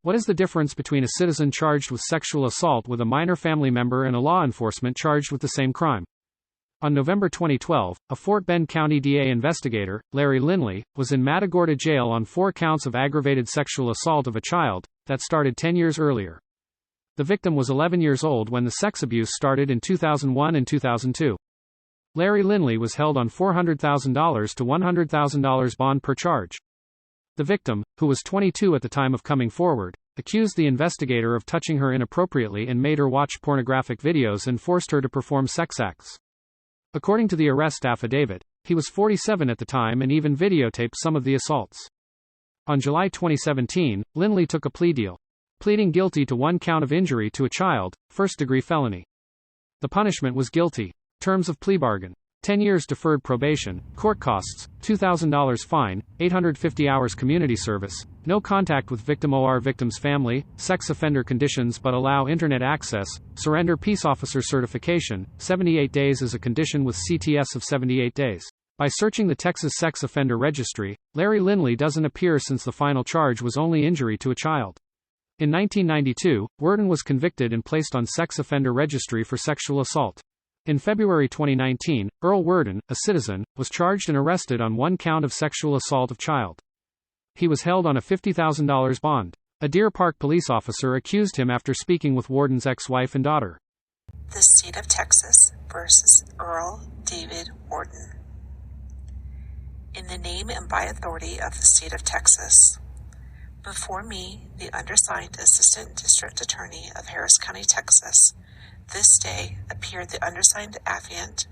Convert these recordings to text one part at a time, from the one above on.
What is the difference between a citizen charged with sexual assault with a minor family member and a law enforcement charged with the same crime? On November 2012, a Fort Bend County DA investigator, Larry Lindley, was in Matagorda jail on 4 counts of aggravated sexual assault of a child that started 10 years earlier. The victim was 11 years old when the sex abuse started in 2001 and 2002. Larry Lindley was held on $400,000 to $100,000 bond per charge. The victim, who was 22 at the time of coming forward, accused the investigator of touching her inappropriately and made her watch pornographic videos and forced her to perform sex acts. According to the arrest affidavit, he was 47 at the time and even videotaped some of the assaults. On July 2017, Lindley took a plea deal, pleading guilty to 1 count of injury to a child, first-degree felony. The punishment was guilty. Terms of plea bargain: 10 years deferred probation, court costs, $2,000 fine, 850 hours community service, no contact with victim or victim's family, sex offender conditions but allow internet access, surrender peace officer certification, 78 days as a condition with CTS of 78 days. By searching the Texas Sex Offender Registry, Larry Lindley doesn't appear since the final charge was only injury to a child. In 1992, Worden was convicted and placed on Sex Offender Registry for sexual assault. In February 2019, Earl Worden, a citizen, was charged and arrested on 1 count of sexual assault of child. He was held on a $50,000 bond. A Deer Park police officer accused him after speaking with Worden's ex-wife and daughter. The State of Texas versus Earl David Worden. In the name and by authority of the State of Texas, before me, the undersigned Assistant District Attorney of Harris County, Texas, this day appeared the undersigned affiant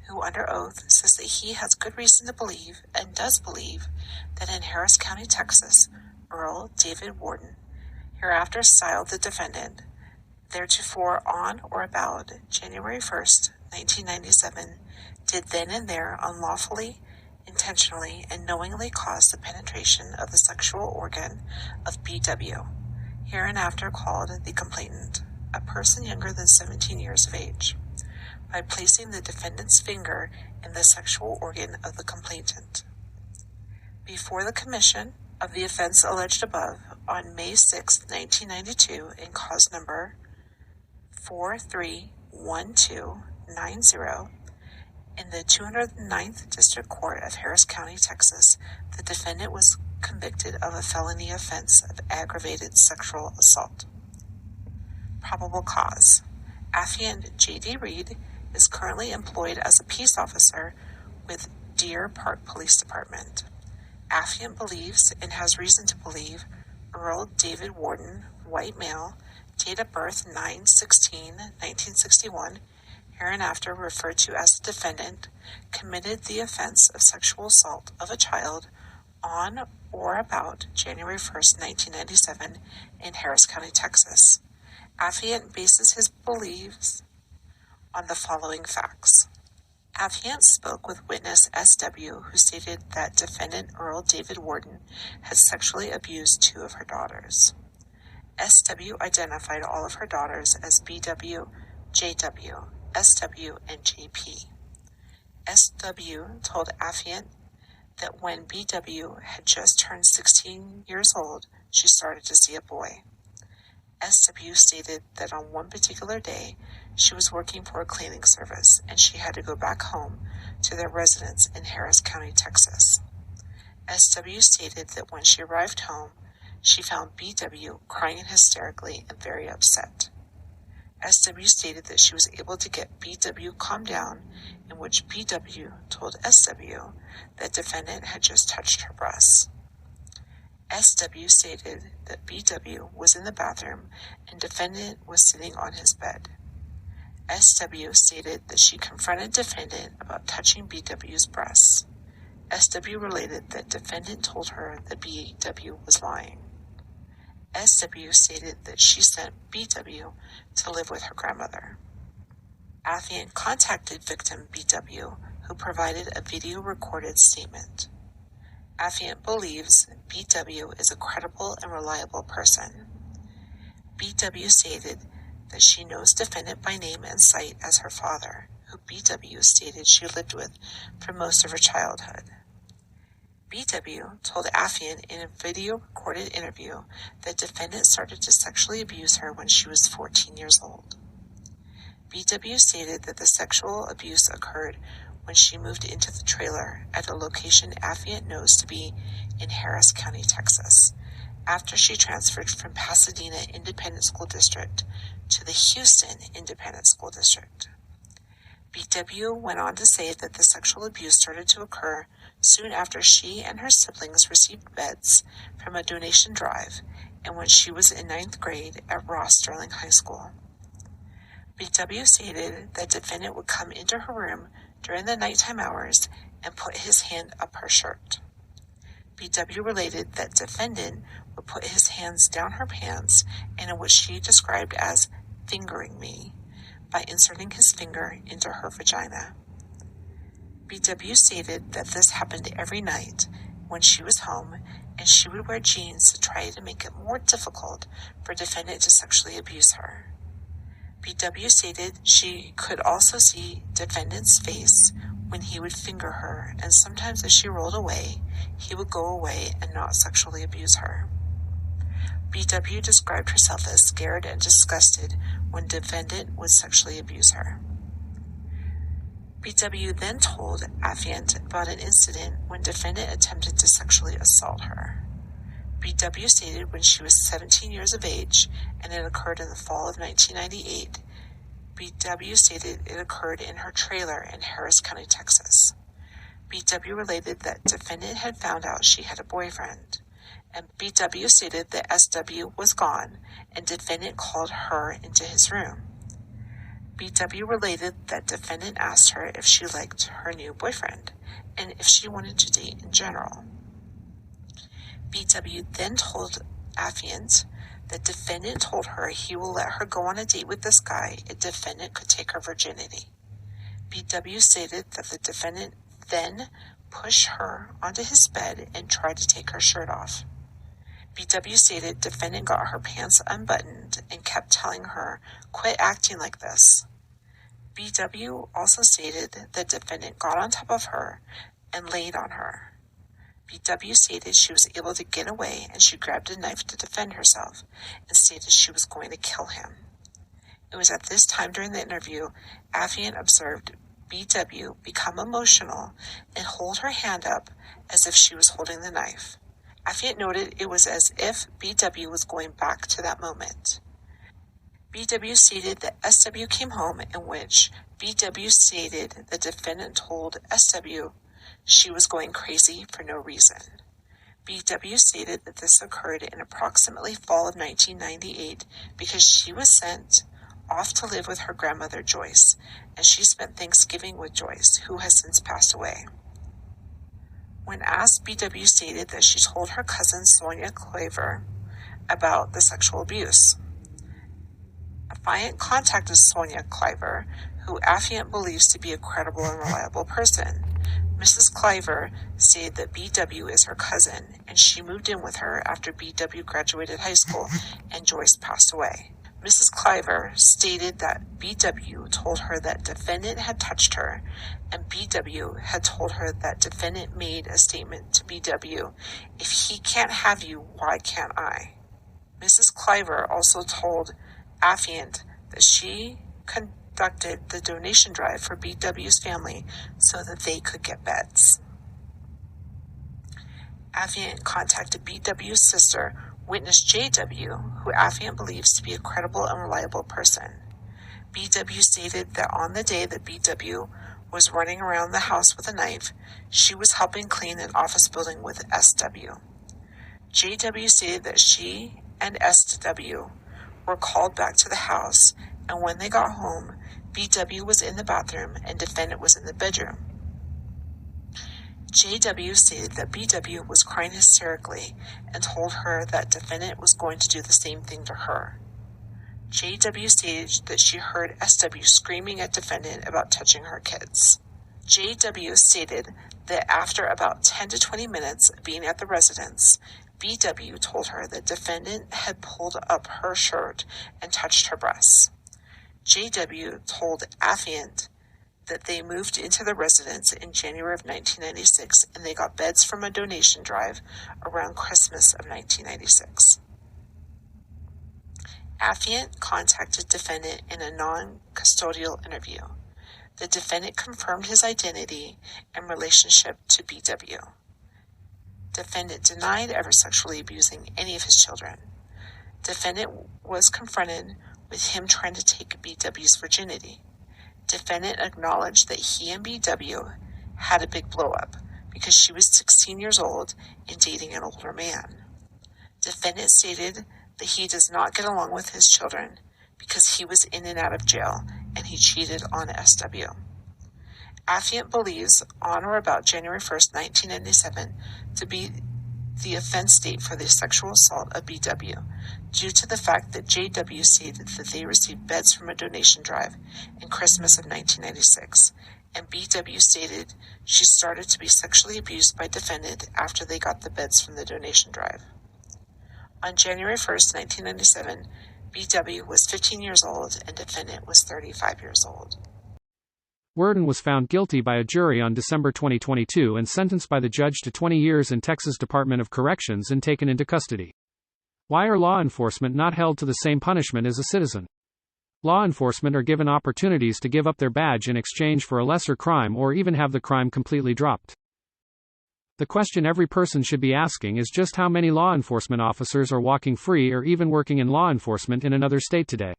who under oath says that he has good reason to believe and does believe that in Harris County, Texas, Earl David Worden, hereafter styled the defendant, theretofore on or about January 1st, 1997, did then and there unlawfully, intentionally, and knowingly cause the penetration of the sexual organ of B.W., hereinafter called the complainant, a person younger than 17 years of age, by placing the defendant's finger in the sexual organ of the complainant. Before the commission of the offense alleged above, on May 6, 1992, in cause number 431290, in the 209th District Court of Harris County, Texas, the defendant was convicted of a felony offense of aggravated sexual assault. Probable cause: affiant J.D. Reed is currently employed as a peace officer with Deer Park Police Department. Affiant believes and has reason to believe Earl David Worden, white male, date of birth 9/16/1961, hereinafter referred to as the defendant, committed the offense of sexual assault of a child on or about January 1st, 1997, in Harris County, Texas. Affiant bases his beliefs on the following facts. Affiant spoke with witness S.W., who stated that defendant Earl David Worden had sexually abused 2 of her daughters. S.W. identified all of her daughters as B.W., J.W., S.W., and J.P. S.W. told Affiant that when B.W. had just turned 16 years old, she started to see a boy. S.W. stated that on one particular day, she was working for a cleaning service and she had to go back home to their residence in Harris County, Texas. S.W. stated that when she arrived home, she found B.W. crying hysterically and very upset. S.W. stated that she was able to get B.W. calmed down, in which B.W. told S.W. that defendant had just touched her breasts. S.W. stated that B.W. was in the bathroom and defendant was sitting on his bed. S.W. stated that she confronted defendant about touching B.W.'s breasts. S.W. related that defendant told her that B.W. was lying. S.W. stated that she sent B.W. to live with her grandmother. Affiant contacted victim B.W., who provided a video-recorded statement. Affiant believes B.W. is a credible and reliable person. B.W. stated that she knows defendant by name and sight as her father, who B.W. stated she lived with for most of her childhood. BW told Affiant in a video-recorded interview that defendant started to sexually abuse her when she was 14 years old. BW stated that the sexual abuse occurred when she moved into the trailer at a location Affiant knows to be in Harris County, Texas, after she transferred from Pasadena Independent School District to the Houston Independent School District. BW went on to say that the sexual abuse started to occur soon after she and her siblings received beds from a donation drive and when she was in 9th grade at Ross Sterling High School. BW stated that defendant would come into her room during the nighttime hours and put his hand up her shirt. BW related that defendant would put his hands down her pants and in what she described as fingering me by inserting his finger into her vagina. BW stated that this happened every night when she was home and she would wear jeans to try to make it more difficult for defendant to sexually abuse her. BW stated she could also see defendant's face when he would finger her, and sometimes as she rolled away, he would go away and not sexually abuse her. BW described herself as scared and disgusted when defendant would sexually abuse her. BW then told Affiant about an incident when defendant attempted to sexually assault her. BW stated when she was 17 years of age and it occurred in the fall of 1998, BW stated it occurred in her trailer in Harris County, Texas. BW related that defendant had found out she had a boyfriend, and BW stated that SW was gone and defendant called her into his room. BW related that defendant asked her if she liked her new boyfriend and if she wanted to date in general. BW then told Affiant that defendant told her he will let her go on a date with this guy if defendant could take her virginity. BW stated that the defendant then pushed her onto his bed and tried to take her shirt off. BW stated defendant got her pants unbuttoned and kept telling her, "Quit acting like this." BW also stated that defendant got on top of her and laid on her. BW stated she was able to get away and she grabbed a knife to defend herself and stated she was going to kill him. It was at this time during the interview, Affiant observed BW become emotional and hold her hand up as if she was holding the knife. Affiant noted it was as if BW was going back to that moment. BW stated that SW came home, in which BW stated the defendant told SW she was going crazy for no reason. BW stated that this occurred in approximately fall of 1998 because she was sent off to live with her grandmother Joyce, and she spent Thanksgiving with Joyce, who has since passed away. When asked, BW stated that she told her cousin Sonia Claver about the sexual abuse. Affiant contacted Sonia Claver, who Affiant believes to be a credible and reliable person. Mrs. Claver stated that BW is her cousin, and she moved in with her after BW graduated high school and Joyce passed away. Mrs. Claver stated that BW told her that defendant had touched her, and BW had told her that defendant made a statement to BW, "If he can't have you, why can't I?" Mrs. Claver also told Affiant that she conducted the donation drive for BW's family so that they could get beds. Affiant contacted BW's sister, witness JW, who Affiant believes to be a credible and reliable person. BW stated that on the day that BW was running around the house with a knife, she was helping clean an office building with SW. JW stated that she and SW were called back to the house, and when they got home, BW was in the bathroom and defendant was in the bedroom. JW stated that BW was crying hysterically and told her that defendant was going to do the same thing to her. JW stated that she heard SW screaming at defendant about touching her kids. JW stated that after about 10 to 20 minutes of being at the residence, BW told her that defendant had pulled up her shirt and touched her breasts. JW told Affiant that they moved into the residence in January of 1996 and they got beds from a donation drive around Christmas of 1996. Affiant contacted defendant in a non-custodial interview. The defendant confirmed his identity and relationship to BW. Defendant denied ever sexually abusing any of his children. Defendant was confronted with him trying to take BW's virginity. Defendant acknowledged that he and BW had a big blow-up because she was 16 years old and dating an older man. Defendant stated that he does not get along with his children because he was in and out of jail and he cheated on SW. Affiant believes on or about January 1st, 1997 to be the offense date for the sexual assault of BW due to the fact that JW stated that they received beds from a donation drive in Christmas of 1996, and BW stated she started to be sexually abused by defendant after they got the beds from the donation drive. On January 1st, 1997, BW was 15 years old and defendant was 35 years old. Worden was found guilty by a jury on December 2022 and sentenced by the judge to 20 years in Texas Department of Corrections and taken into custody. Why are law enforcement not held to the same punishment as a citizen? Law enforcement are given opportunities to give up their badge in exchange for a lesser crime or even have the crime completely dropped. The question every person should be asking is just how many law enforcement officers are walking free or even working in law enforcement in another state today.